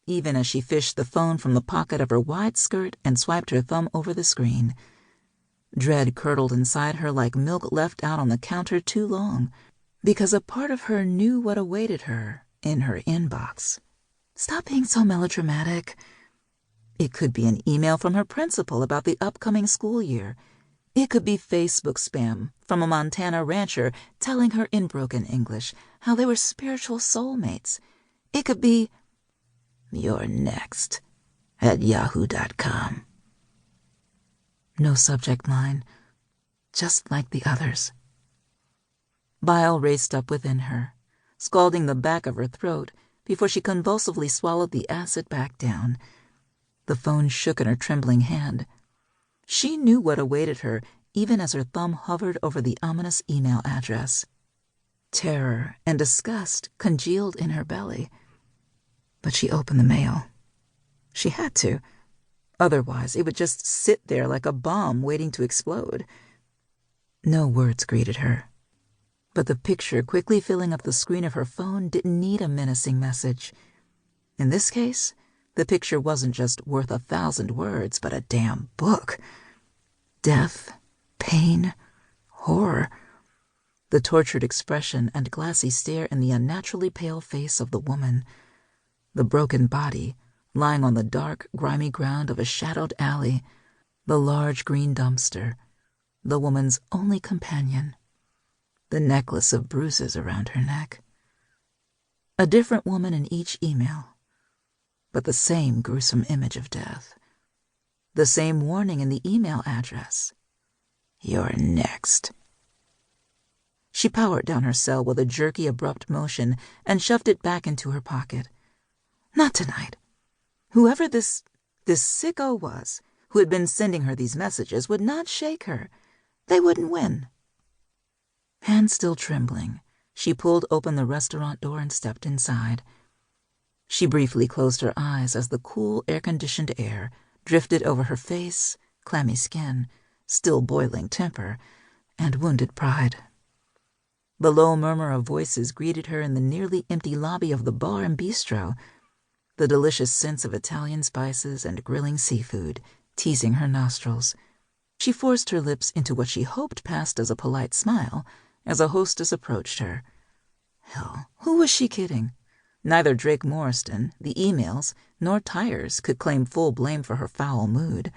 even as she fished the phone from the pocket of her wide skirt and swiped her thumb over the screen. Dread curdled inside her like milk left out on the counter too long, because a part of her knew what awaited her in her inbox. Stop being so melodramatic. It could be an email from her principal about the upcoming school year. It could be Facebook spam from a Montana rancher telling her in broken English how they were spiritual soulmates. It could be, "You're next," at yahoo.com. No subject line, just like the others. Bile raced up within her, scalding the back of her throat before she convulsively swallowed the acid back down. The phone shook in her trembling hand. She knew what awaited her even as her thumb hovered over the ominous email address. Terror and disgust congealed in her belly. But she opened the mail. She had to. Otherwise, it would just sit there like a bomb waiting to explode. No words greeted her. But the picture quickly filling up the screen of her phone didn't need a menacing message. In this case, the picture wasn't just worth 1,000 words, but a damn book. Death, pain, horror. The tortured expression and glassy stare in the unnaturally pale face of the woman. The broken body, lying on the dark, grimy ground of a shadowed alley. The large green dumpster. The woman's only companion. The necklace of bruises around her neck. A different woman in each email, but the same gruesome image of death. The same warning in the email address. "You're next." She powered down her cell with a jerky, abrupt motion and shoved it back into her pocket. Not tonight. Whoever this sicko was who had been sending her these messages would not shake her. They wouldn't win. Hands still trembling, she pulled open the restaurant door and stepped inside. She briefly closed her eyes as the cool, air-conditioned air drifted over her face, clammy skin, still boiling temper, and wounded pride. The low murmur of voices greeted her in the nearly empty lobby of the bar and bistro, the delicious scents of Italian spices and grilling seafood teasing her nostrils. She forced her lips into what she hoped passed as a polite smile as a hostess approached her. Hell, who was she kidding? Neither Drake Morriston, the emails, nor Tyers could claim full blame for her foul mood.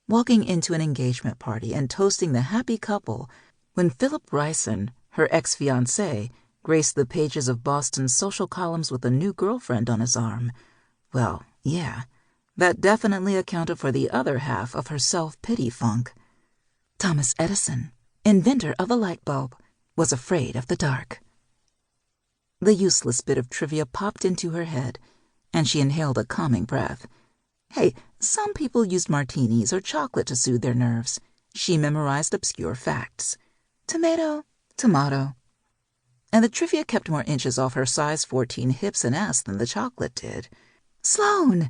Walking into an engagement party and toasting the happy couple when Philip Ryson, her ex-fiancé, graced the pages of Boston's social columns with a new girlfriend on his arm. Well, yeah, that definitely accounted for the other half of her self-pity funk. Thomas Edison, inventor of the light bulb, was afraid of the dark. The useless bit of trivia popped into her head, and she inhaled a calming breath. Hey, some people used martinis or chocolate to soothe their nerves. She memorized obscure facts. Tomato, tomato. And the trivia kept more inches off her size 14 hips and ass than the chocolate did. Sloane!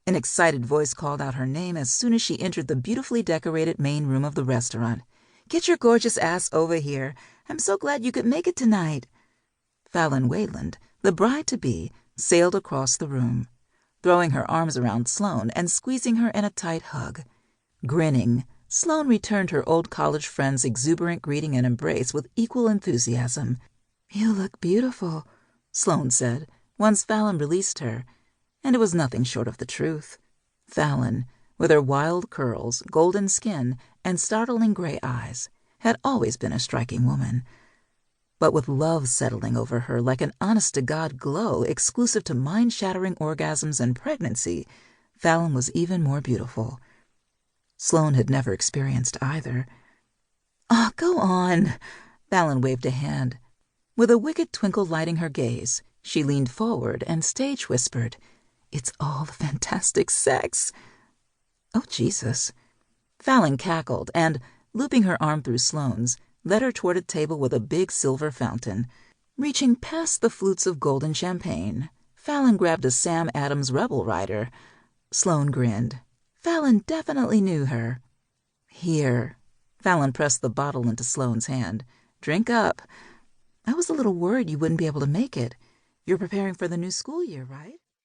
An excited voice called out her name as soon as she entered the beautifully decorated main room of the restaurant. Get your gorgeous ass over here. I'm so glad you could make it tonight. Fallon Wayland, the bride-to-be, sailed across the room, throwing her arms around Sloane and squeezing her in a tight hug. Grinning, Sloane returned her old college friend's exuberant greeting and embrace with equal enthusiasm. You look beautiful, Sloane said, once Fallon released her, and it was nothing short of the truth. Fallon, with her wild curls, golden skin, and startling gray eyes, had always been a striking woman. But with love settling over her like an honest-to-God glow exclusive to mind-shattering orgasms and pregnancy, Fallon was even more beautiful. Sloane had never experienced either. "Oh, go on," Fallon waved a hand. With a wicked twinkle lighting her gaze, she leaned forward and stage-whispered, "It's all fantastic sex." "Oh, Jesus." Fallon cackled and, looping her arm through Sloane's, led her toward a table with a big silver fountain. Reaching past the flutes of golden champagne, Fallon grabbed a Sam Adams Rebel Rider. Sloane grinned. Fallon definitely knew her. "Here." Fallon pressed the bottle into Sloane's hand. "Drink up. I was a little worried you wouldn't be able to make it. You're preparing for the new school year, right?"